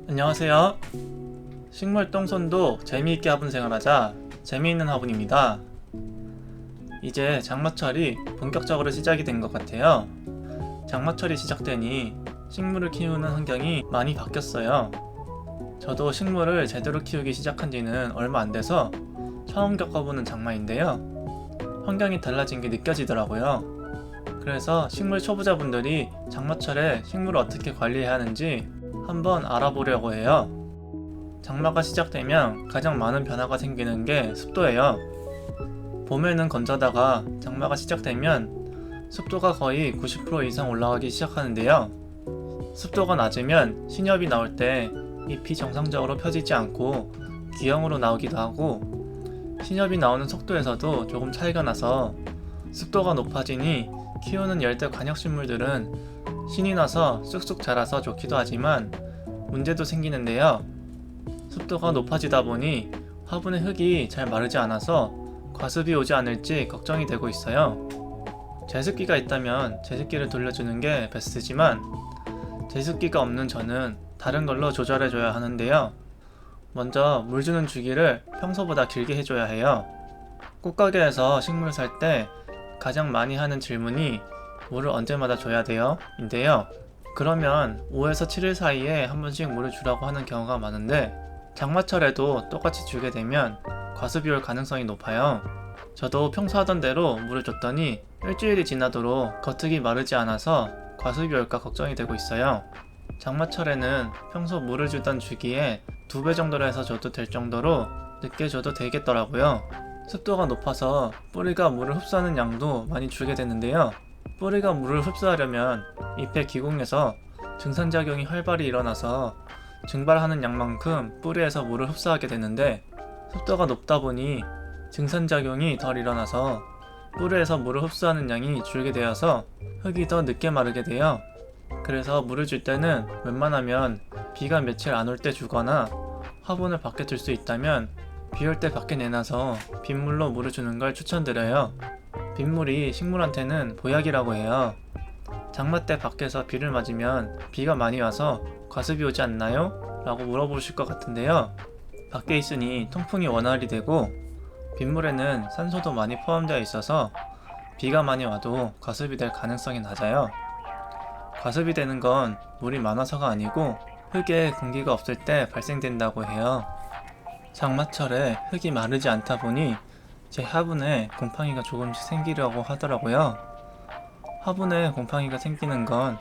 안녕하세요. 식물 똥손도 재미있게 화분 생활하자. 재미있는 화분입니다. 이제 장마철이 본격적으로 시작이 된 것 같아요. 장마철이 시작되니 식물을 키우는 환경이 많이 바뀌었어요. 저도 식물을 제대로 키우기 시작한 지는 얼마 안 돼서 처음 겪어보는 장마인데요. 환경이 달라진 게 느껴지더라고요. 그래서 식물 초보자분들이 장마철에 식물을 어떻게 관리해야 하는지 한번 알아보려고 해요. 장마가 시작되면 가장 많은 변화가 생기는 게 습도예요. 봄에는 건조하다가 장마가 시작되면 습도가 거의 90% 이상 올라가기 시작하는데요. 습도가 낮으면 신엽이 나올 때 잎이 정상적으로 펴지지 않고 기형으로 나오기도 하고, 신엽이 나오는 속도에서도 조금 차이가 나서 습도가 높아지니 키우는 열대 관엽식물들은 신이 나서 쑥쑥 자라서 좋기도 하지만 문제도 생기는데요. 습도가 높아지다 보니 화분의 흙이 잘 마르지 않아서 과습이 오지 않을지 걱정이 되고 있어요. 제습기가 있다면 제습기를 돌려주는 게 베스트지만 제습기가 없는 저는 다른 걸로 조절해줘야 하는데요. 먼저 물 주는 주기를 평소보다 길게 해줘야 해요. 꽃가게에서 식물 살 때 가장 많이 하는 질문이 물을 언제마다 줘야 돼요? 인데요. 그러면 5에서 7일 사이에 한 번씩 물을 주라고 하는 경우가 많은데, 장마철에도 똑같이 주게 되면 과습이 올 가능성이 높아요. 저도 평소 하던 대로 물을 줬더니 일주일이 지나도록 겉흙이 마르지 않아서 과습이 올까 걱정이 되고 있어요. 장마철에는 평소 물을 주던 주기에 2배 정도로 해서 줘도 될 정도로 늦게 줘도 되겠더라고요. 습도가 높아서 뿌리가 물을 흡수하는 양도 많이 줄게 되는데요. 뿌리가 물을 흡수하려면 잎의 기공에서 증산작용이 활발히 일어나서 증발하는 양만큼 뿌리에서 물을 흡수하게 되는데, 습도가 높다 보니 증산작용이 덜 일어나서 뿌리에서 물을 흡수하는 양이 줄게 되어서 흙이 더 늦게 마르게 돼요. 그래서 물을 줄 때는 웬만하면 비가 며칠 안 올 때 주거나 화분을 밖에 둘 수 있다면 비 올 때 밖에 내놔서 빗물로 물을 주는 걸 추천드려요. 빗물이 식물한테는 보약이라고 해요. 장마 때 밖에서 비를 맞으면 비가 많이 와서 과습이 오지 않나요? 라고 물어보실 것 같은데요. 밖에 있으니 통풍이 원활히 되고 빗물에는 산소도 많이 포함되어 있어서 비가 많이 와도 과습이 될 가능성이 낮아요. 과습이 되는 건 물이 많아서가 아니고 흙에 공기가 없을 때 발생된다고 해요. 장마철에 흙이 마르지 않다 보니 제 화분에 곰팡이가 조금씩 생기려고 하더라고요. 화분에 곰팡이가 생기는 건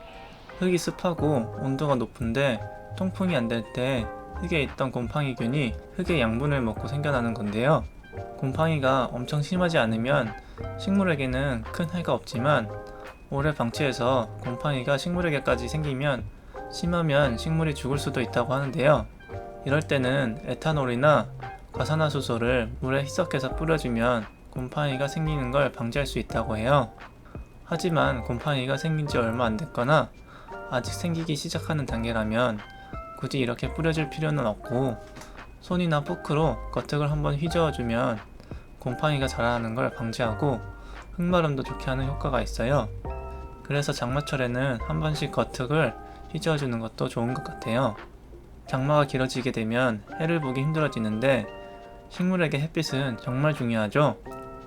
흙이 습하고 온도가 높은데 통풍이 안 될 때 흙에 있던 곰팡이균이 흙의 양분을 먹고 생겨나는 건데요. 곰팡이가 엄청 심하지 않으면 식물에게는 큰 해가 없지만 오래 방치해서 곰팡이가 식물에게까지 생기면 심하면 식물이 죽을 수도 있다고 하는데요. 이럴 때는 에탄올이나 과산화수소를 물에 희석해서 뿌려주면 곰팡이가 생기는 걸 방지할 수 있다고 해요. 하지만 곰팡이가 생긴 지 얼마 안 됐거나 아직 생기기 시작하는 단계라면 굳이 이렇게 뿌려줄 필요는 없고, 손이나 포크로 겉흙을 한번 휘저어주면 곰팡이가 자라는 걸 방지하고 흙마름도 좋게 하는 효과가 있어요. 그래서 장마철에는 한 번씩 겉흙을 휘저어주는 것도 좋은 것 같아요. 장마가 길어지게 되면 해를 보기 힘들어지는데 식물에게 햇빛은 정말 중요하죠.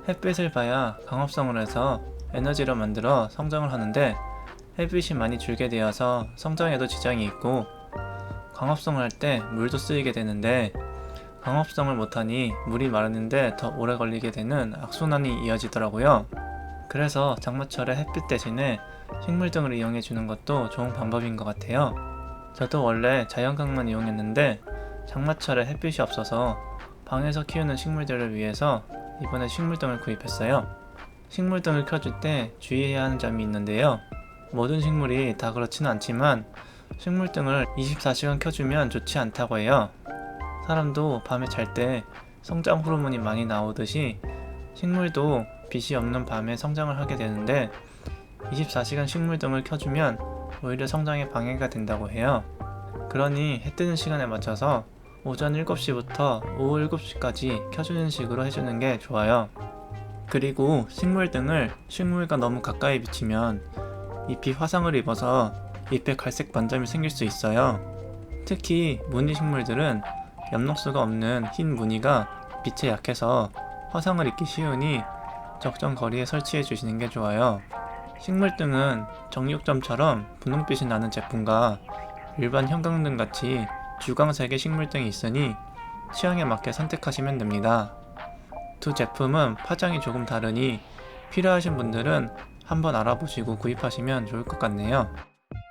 햇빛을 봐야 광합성을 해서 에너지를 만들어 성장을 하는데, 햇빛이 많이 줄게 되어서 성장에도 지장이 있고, 광합성을 할 때 물도 쓰이게 되는데 광합성을 못하니 물이 마르는데 더 오래 걸리게 되는 악순환이 이어지더라고요. 그래서 장마철에 햇빛 대신에 식물 등을 이용해 주는 것도 좋은 방법인 것 같아요. 저도 원래 자연광만 이용했는데 장마철에 햇빛이 없어서 방에서 키우는 식물들을 위해서 이번에 식물등을 구입했어요. 식물등을 켜줄 때 주의해야 하는 점이 있는데요. 모든 식물이 다 그렇지는 않지만 식물등을 24시간 켜주면 좋지 않다고 해요. 사람도 밤에 잘 때 성장 호르몬이 많이 나오듯이 식물도 빛이 없는 밤에 성장을 하게 되는데 24시간 식물등을 켜주면 오히려 성장에 방해가 된다고 해요. 그러니 해 뜨는 시간에 맞춰서 오전 7시부터 오후 7시까지 켜주는 식으로 해주는 게 좋아요. 그리고 식물등을 식물과 너무 가까이 비치면 잎이 화상을 입어서 잎에 갈색 반점이 생길 수 있어요. 특히 무늬 식물들은 엽록수가 없는 흰 무늬가 빛에 약해서 화상을 입기 쉬우니 적정 거리에 설치해 주시는 게 좋아요. 식물등은 정육점처럼 분홍빛이 나는 제품과 일반 형광등 같이 주광색의 식물등이 있으니 취향에 맞게 선택하시면 됩니다. 두 제품은 파장이 조금 다르니 필요하신 분들은 한번 알아보시고 구입하시면 좋을 것 같네요.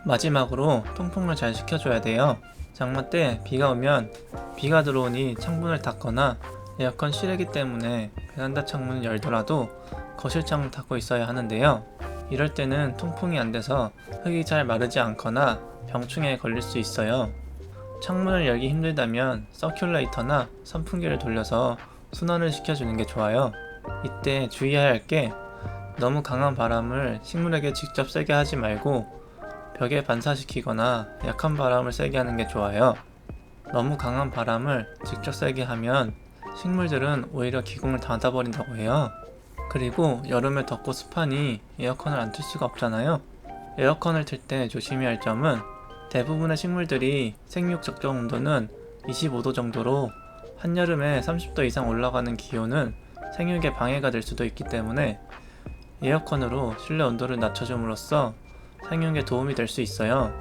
마지막으로 통풍을 잘 시켜줘야 돼요. 장마 때 비가 오면 비가 들어오니 창문을 닫거나 에어컨 실외기 때문에 베란다 창문을 열더라도 거실 창문 닫고 있어야 하는데요. 이럴 때는 통풍이 안 돼서 흙이 잘 마르지 않거나 병충해에 걸릴 수 있어요. 창문을 열기 힘들다면 서큘레이터나 선풍기를 돌려서 순환을 시켜주는 게 좋아요. 이때 주의해야 할 게 너무 강한 바람을 식물에게 직접 세게 하지 말고 벽에 반사시키거나 약한 바람을 세게 하는 게 좋아요. 너무 강한 바람을 직접 세게 하면 식물들은 오히려 기공을 닫아버린다고 해요. 그리고 여름에 덥고 습하니 에어컨을 안 틀 수가 없잖아요. 에어컨을 틀 때 조심해야 할 점은 대부분의 식물들이 생육 적정 온도는 25도 정도로 한여름에 30도 이상 올라가는 기온은 생육에 방해가 될 수도 있기 때문에 에어컨으로 실내 온도를 낮춰줌으로써 생육에 도움이 될 수 있어요.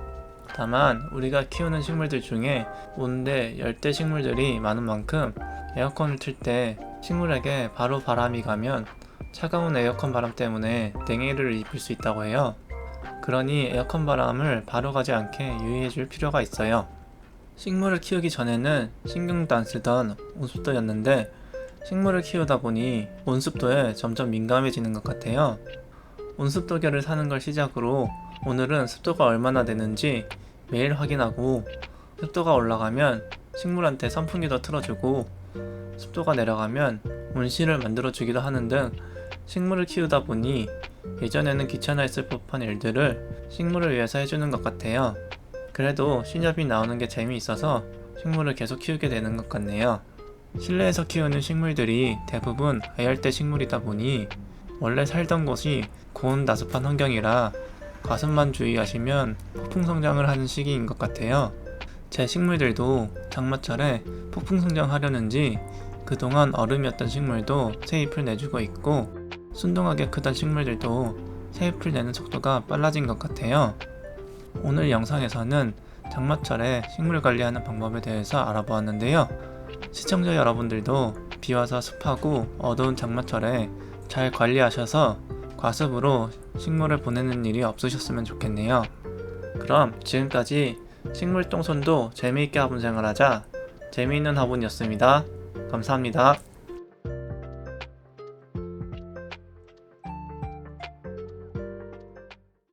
다만 우리가 키우는 식물들 중에 온대, 열대 식물들이 많은 만큼 에어컨을 틀 때 식물에게 바로 바람이 가면 차가운 에어컨 바람 때문에 냉해를 입을 수 있다고 해요. 그러니 에어컨 바람을 바로 가지 않게 유의해 줄 필요가 있어요. 식물을 키우기 전에는 신경도 안 쓰던 온습도였는데 식물을 키우다 보니 온습도에 점점 민감해지는 것 같아요. 온습도계를 사는 걸 시작으로 오늘은 습도가 얼마나 되는지 매일 확인하고 습도가 올라가면 식물한테 선풍기도 틀어주고 습도가 내려가면 온실을 만들어주기도 하는 등 식물을 키우다 보니 예전에는 귀찮아했을 법한 일들을 식물을 위해서 해주는 것 같아요. 그래도 신엽이 나오는 게 재미있어서 식물을 계속 키우게 되는 것 같네요. 실내에서 키우는 식물들이 대부분 아열대 식물이다 보니 원래 살던 곳이 고온 나습한 환경이라 과습만 주의하시면 폭풍 성장을 하는 시기인 것 같아요. 제 식물들도 장마철에 폭풍 성장하려는지 그동안 얼음이었던 식물도 새잎을 내주고 있고 순둥하게 크던 식물들도 새잎을 내는 속도가 빨라진 것 같아요. 오늘 영상에서는 장마철에 식물 관리하는 방법에 대해서 알아보았는데요. 시청자 여러분들도 비와서 습하고 어두운 장마철에 잘 관리하셔서 과습으로 식물을 보내는 일이 없으셨으면 좋겠네요. 그럼 지금까지 식물똥손도 재미있게 화분 생활하자 재미있는 화분이었습니다. 감사합니다.